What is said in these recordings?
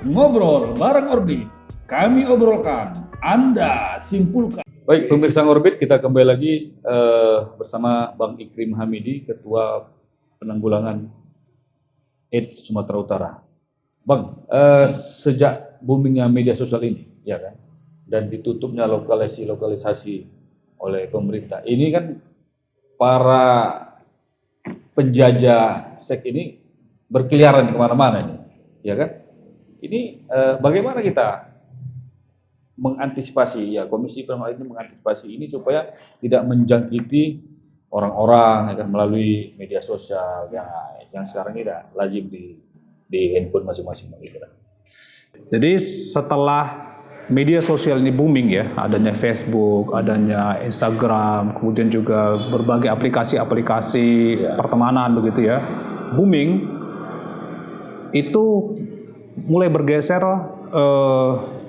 Ngobrol bareng Orbit, kami obrolkan, Anda simpulkan. Baik, pemirsa Orbit, kita kembali lagi bersama Bang Ikrim Hamidi, Ketua Penanggulangan AIDS Sumatera Utara. Bang, sejak boomingnya media sosial ini, ya kan, dan ditutupnya lokalisasi oleh pemerintah, ini kan para penjajah seks ini berkeliaran kemana-mana, nih, ya kan? Ini bagaimana kita mengantisipasi, ya Komisi Penanggulangan ini mengantisipasi ini supaya tidak menjangkiti orang-orang yang melalui media sosial yang sekarang ini dah lazim di handphone masing-masing gitu. Jadi setelah media sosial ini booming ya, adanya Facebook, adanya Instagram, kemudian juga berbagai aplikasi-aplikasi pertemanan begitu ya, booming, itu mulai bergeser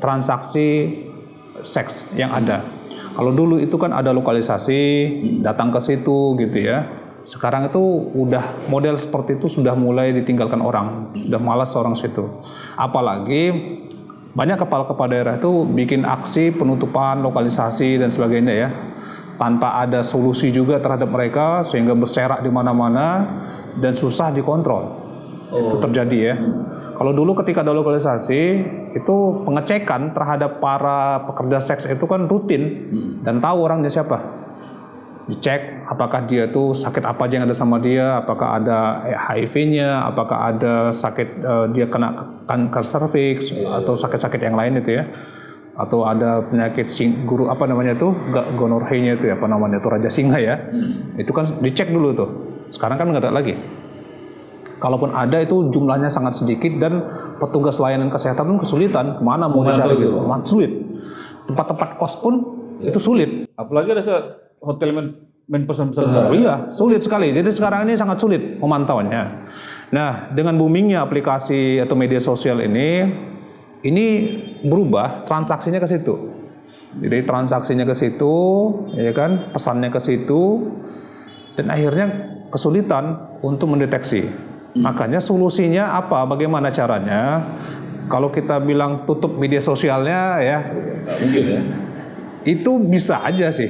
transaksi seks yang ada. Kalau dulu itu kan ada lokalisasi, datang ke situ gitu ya. Sekarang itu udah model seperti itu sudah mulai ditinggalkan orang, sudah malas orang situ. Apalagi banyak kepala-kepala daerah itu bikin aksi penutupan lokalisasi dan sebagainya ya, tanpa ada solusi juga terhadap mereka sehingga berserak di mana-mana dan susah dikontrol. Itu terjadi ya. Kalau dulu ketika ada lokalisasi itu pengecekan terhadap para pekerja seks itu kan rutin dan tahu orangnya siapa. Dicek apakah dia tuh sakit apa aja yang ada sama dia, apakah ada HIV-nya, apakah ada sakit dia kena kanker serviks atau sakit-sakit yang lain itu ya, atau ada penyakit guru apa namanya tuh gonorrhea itu ya, apa namanya tuh raja singa ya, itu kan dicek dulu tuh. Sekarang kan nggak ada lagi. Kalaupun ada itu jumlahnya sangat sedikit dan petugas layanan kesehatan pun kesulitan kemana mau dicari gitu, sulit. Tempat-tempat kos pun itu sulit. Apalagi ada hotel main pesan-pesan. Iya, sulit sekali. Jadi sekarang ini sangat sulit memantauannya. Nah, dengan boomingnya aplikasi atau media sosial ini berubah transaksinya ke situ. Jadi transaksinya ke situ, ya kan, pesannya ke situ, dan akhirnya kesulitan untuk mendeteksi. Makanya solusinya apa? Bagaimana caranya? Kalau kita bilang tutup media sosialnya ya, mungkin ya. Itu bisa aja sih.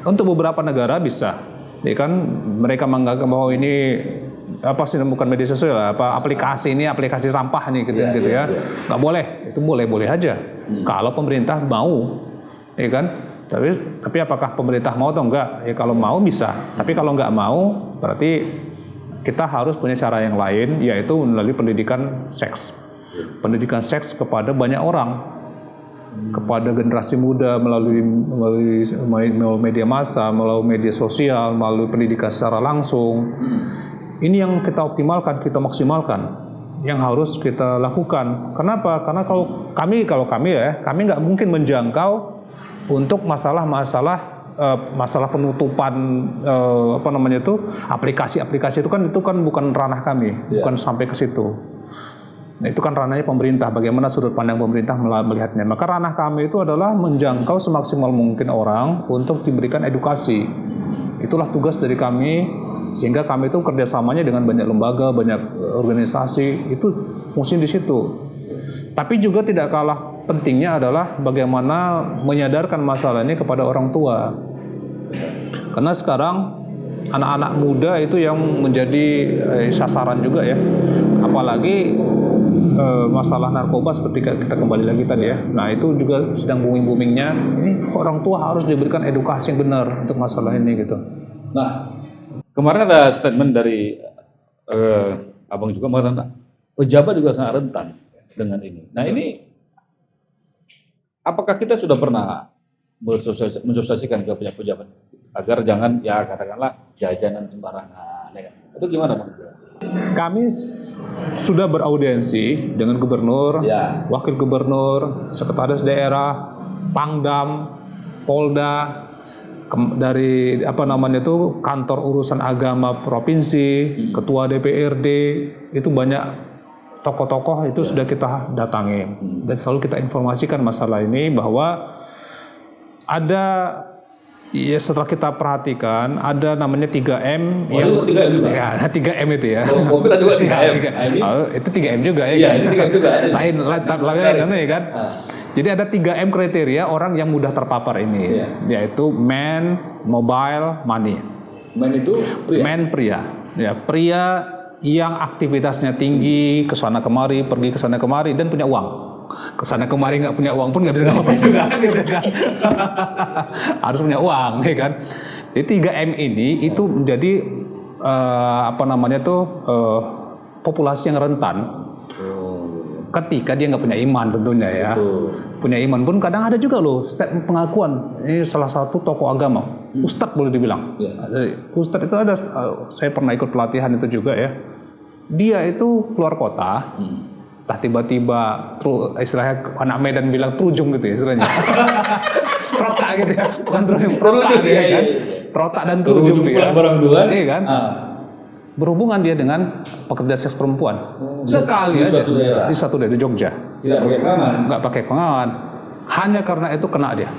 Untuk beberapa negara bisa. Ya kan mereka menganggap bahwa ini apa sih bukan media sosial, apa aplikasi ini aplikasi sampah nih gitu ya. Nggak boleh. Itu boleh aja. Kalau pemerintah mau, ya kan? Tapi apakah pemerintah mau atau enggak? Ya kalau mau bisa. Tapi kalau nggak mau berarti kita harus punya cara yang lain, yaitu melalui pendidikan seks. Pendidikan seks kepada banyak orang, kepada generasi muda melalui media massa, melalui media sosial, melalui pendidikan secara langsung. Ini yang kita optimalkan, kita maksimalkan, yang harus kita lakukan. Kenapa? Karena kalau kami nggak mungkin menjangkau untuk masalah penutupan aplikasi-aplikasi itu kan bukan ranah kami, bukan sampai ke situ. Nah, itu kan ranahnya pemerintah, bagaimana sudut pandang pemerintah melihatnya. Maka ranah kami itu adalah menjangkau semaksimal mungkin orang untuk diberikan edukasi. Itulah tugas dari kami, sehingga kami itu kerjasamanya dengan banyak lembaga, banyak organisasi, itu fungsi di situ. Tapi juga tidak kalah pentingnya adalah bagaimana menyadarkan masalah ini kepada orang tua. Karena sekarang anak-anak muda itu yang menjadi sasaran juga ya. Apalagi masalah narkoba seperti kita kembali lagi tadi ya. Nah, itu juga sedang booming-boomingnya. Ini orang tua harus diberikan edukasi yang benar untuk masalah ini gitu. Nah, kemarin ada statement dari Abang juga mengatakan pejabat juga sangat rentan dengan ini. Nah, ini apakah kita sudah pernah mensosialisasikan ke pejabat agar jangan ya katakanlah jajanan sembarangan, ya. Itu gimana Bang? Kami sudah beraudiensi dengan gubernur, wakil gubernur, sekretaris daerah, Pangdam, Polda, dari kantor urusan agama provinsi, ketua DPRD, itu banyak tokoh-tokoh itu sudah kita datangi dan selalu kita informasikan masalah ini bahwa ada Iya, setelah kita perhatikan ada namanya 3M Itu 3M juga. ya, 3M itu ya. Oh, mobil ada juga 3M. Oh, itu 3M juga ya. Iya, kan? ini 3M juga. Lain ya kan. Jadi ada 3M kriteria orang yang mudah terpapar ini, yaitu man, mobile, money. Man itu pria. Man pria. Ya, pria yang aktivitasnya tinggi, kesana kemari, pergi kesana kemari dan punya uang. Kesana kemari nggak punya uang pun nggak bisa ngapain juga gitu kan. Harus punya uang ya kan. Jadi 3M ini itu menjadi populasi yang rentan ketika dia nggak punya iman tentunya ya. Punya iman pun kadang ada juga loh pengakuan. Ini salah satu tokoh agama, Ustadz boleh dibilang. Ustadz itu ada, saya pernah ikut pelatihan itu juga ya. Dia itu keluar kota. Tiba-tiba istilahnya anak Medan bilang trujung gitu ya istilahnya. Protak gitu ya. Bukan trujung, protak ya kan. Protak dan trujung ya. Barang Tuhan. Iya kan? Berhubungan dia dengan pekerja seks perempuan. Sekali aja di satu daerah di Jogja. Tidak pakai pengaman. Nggak pakai pengaman. Hanya karena itu kena dia.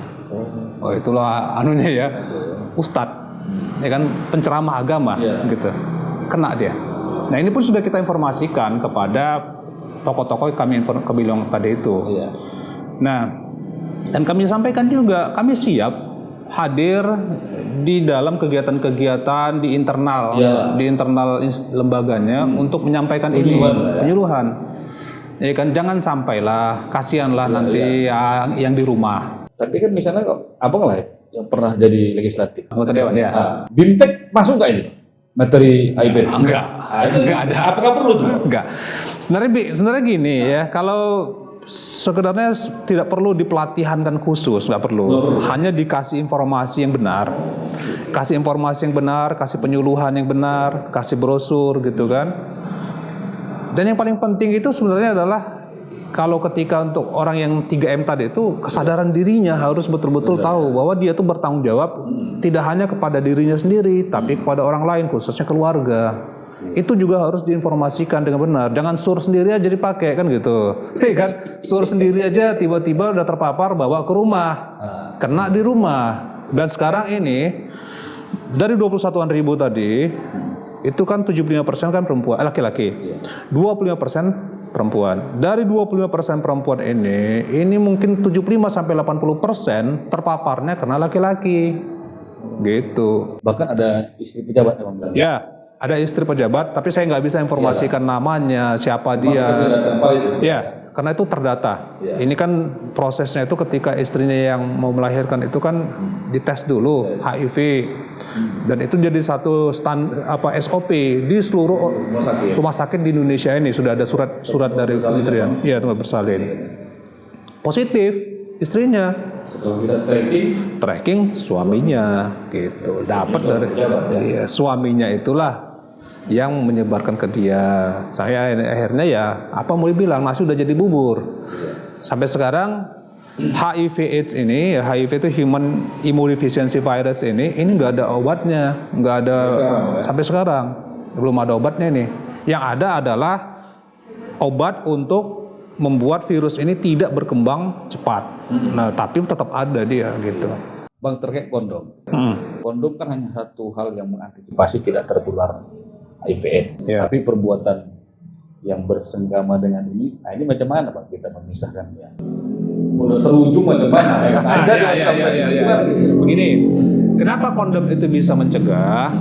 Oh itulah anunya ya. Ustadz. Ya kan penceramah agama gitu. Kena dia. Nah ini pun sudah kita informasikan kepada tokoh-tokoh kami bilang tadi itu. Nah, dan kami sampaikan juga kami siap hadir di dalam kegiatan-kegiatan di internal lembaganya untuk menyampaikan penyuluhan. Ya kan jangan sampailah kasihanlah nanti yang di rumah. Tapi kan misalnya kok abang lah yang pernah jadi legislatif. Anggota dewan ya. BIMTEK masuk nggak ini materi HIV? Enggak. Enggak ada. Apakah perlu tuh? Enggak. Sebenarnya gini ya, kalau sebenarnya tidak perlu dipelatihankan khusus, nggak perlu. Hanya dikasih informasi yang benar. Kasih informasi yang benar, kasih penyuluhan yang benar, kasih brosur gitu kan. Dan yang paling penting itu sebenarnya adalah kalau ketika untuk orang yang 3M tadi itu kesadaran dirinya harus betul-betul tahu bahwa dia tuh bertanggung jawab tidak hanya kepada dirinya sendiri tapi kepada orang lain khususnya keluarga. Itu juga harus diinformasikan dengan benar. Jangan sur sendiri aja dipakai kan gitu. Kan sur sendiri aja tiba-tiba udah terpapar bawa ke rumah. Kena di rumah. Dan sekarang ini dari 21-an ribu tadi itu kan 75% kan perempuan, laki-laki. 25% perempuan. Dari 25% perempuan ini mungkin 75 sampai 80% terpaparnya karena laki-laki. Gitu. Bahkan ada istri pejabat emang bilang. Ya, ada istri pejabat, tapi saya nggak bisa informasikan namanya, siapa dia. Ya, karena itu terdata. Ini kan prosesnya itu ketika istrinya yang mau melahirkan itu kan dites dulu HIV. Dan itu jadi satu SOP di seluruh rumah sakit di Indonesia ini sudah ada surat dari kementerian. Iya, tempat bersalin. Positif istrinya. Kalau kita tracking suaminya gitu. Dapat dari suaminya itulah yang menyebarkan ke dia. Saya akhirnya ya apa mau dibilang nasi udah jadi bubur. Sampai sekarang HIV AIDS ini, HIV itu Human Immunodeficiency Virus ini nggak ada obatnya, nggak ada sampai sekarang belum ada obatnya nih. Yang ada adalah obat untuk membuat virus ini tidak berkembang cepat. Nah, tapi tetap ada dia gitu. Bang terkait kondom. Kondom kan hanya satu hal yang mengantisipasi tidak tertular HIV/AIDS. Tapi perbuatan yang bersenggama dengan ini, nah ini macam mana Pak kita memisahkannya? Udah terujung macam mana? Begini, kenapa kondom itu bisa mencegah?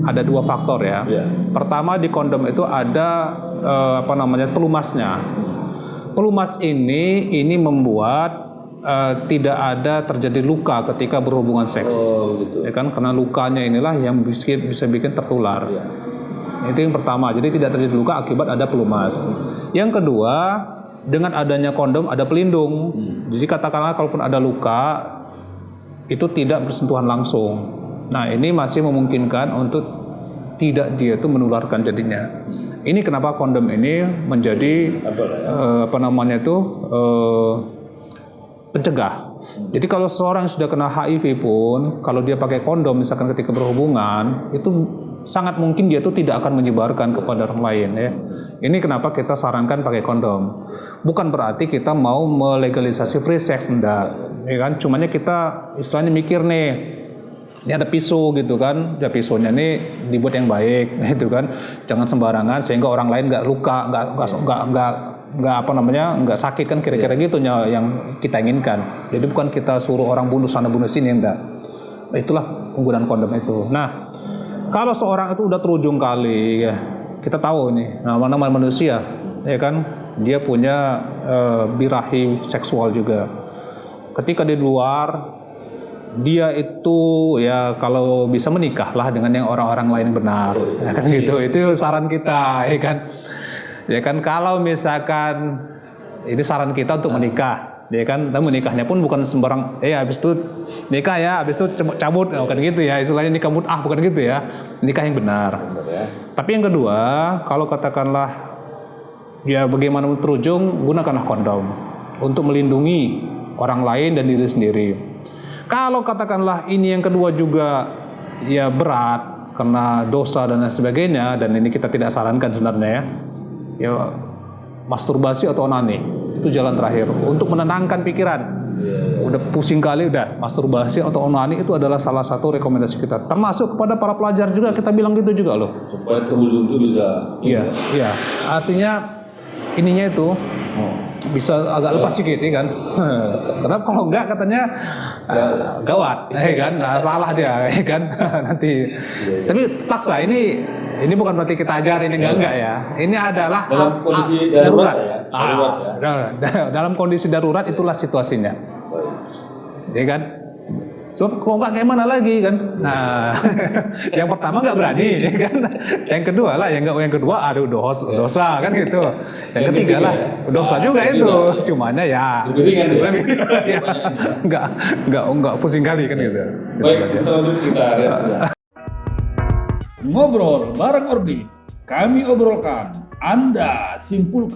Ada dua faktor ya. Pertama di kondom itu ada pelumasnya. Pelumas ini membuat tidak ada terjadi luka ketika berhubungan seks. Gitu. Ya kan, karena lukanya inilah yang bisa bikin tertular. Itu yang pertama. Jadi tidak terjadi luka akibat ada pelumas. Yang kedua, dengan adanya kondom ada pelindung. Jadi katakanlah kalaupun ada luka itu tidak bersentuhan langsung. Nah, ini masih memungkinkan untuk tidak dia itu menularkan jadinya. Ini kenapa kondom ini menjadi pencegah. Jadi kalau seorang yang sudah kena HIV pun, kalau dia pakai kondom misalkan ketika berhubungan, itu sangat mungkin dia tuh tidak akan menyebarkan kepada orang lain ya. Ini kenapa kita sarankan pakai kondom. Bukan berarti kita mau melegalisasi free sex, enggak. Ya kan? Cumannya kita istilahnya mikir nih, Ini ada pisau gitu kan, ya pisaunya ini dibuat yang baik gitu kan, jangan sembarangan sehingga orang lain nggak luka, nggak apa namanya, nggak sakit kan kira-kira gitu yang kita inginkan. Jadi bukan kita suruh orang bunuh sana bunuh sini, enggak. Itulah penggunaan kondom itu. Nah, kalau seorang itu udah terujung kali, ya kita tahu ini nama-nama manusia, ya kan, dia punya birahi seksual juga. Ketika di luar, dia itu ya kalau bisa menikahlah dengan yang orang-orang lain benar, ya kan gitu. Itu saran kita, ya kan. Ya kan, kalau misalkan itu saran kita untuk menikah, ya kan. Dan menikahnya pun bukan sembarang, habis itu nikah ya, habis itu cabut, bukan gitu ya. Istilahnya nikah mut'ah, bukan gitu ya. Nikah yang benar. Tapi yang kedua, kalau katakanlah ya bagaimana terujung, gunakanlah kondom untuk melindungi orang lain dan diri sendiri. Kalau katakanlah ini yang kedua juga ya berat karena dosa dan lain sebagainya, dan ini kita tidak sarankan sebenarnya ya masturbasi atau onani itu jalan terakhir untuk menenangkan pikiran. Udah pusing kali, udah masturbasi atau onani itu adalah salah satu rekomendasi kita. Termasuk kepada para pelajar juga kita bilang gitu juga loh. Supaya terujung itu bisa. Iya. Artinya ininya itu bisa agak lepas sedikit, ya kan? Karena kalau enggak katanya gawat, ya kan? Nah, salah dia, ya kan? Nanti. Tapi paksa ini bukan berarti kita ajar ini enggak ya. Ini adalah Dalam kondisi darurat ya. Dalam kondisi darurat itulah situasinya. Ya kan? Coba kalau nggak kayak mana lagi kan? Nah, yang pertama nggak berani, ya kan? Yang kedua lah, yang kedua aduh dosa kan gitu. Yang ketiga lah dosa juga itu. Cumanya ya nggak pusing kali kan gitu. Baik, kita lihat. Ngobrol bareng Orbit, kami obrolkan, Anda simpulkan.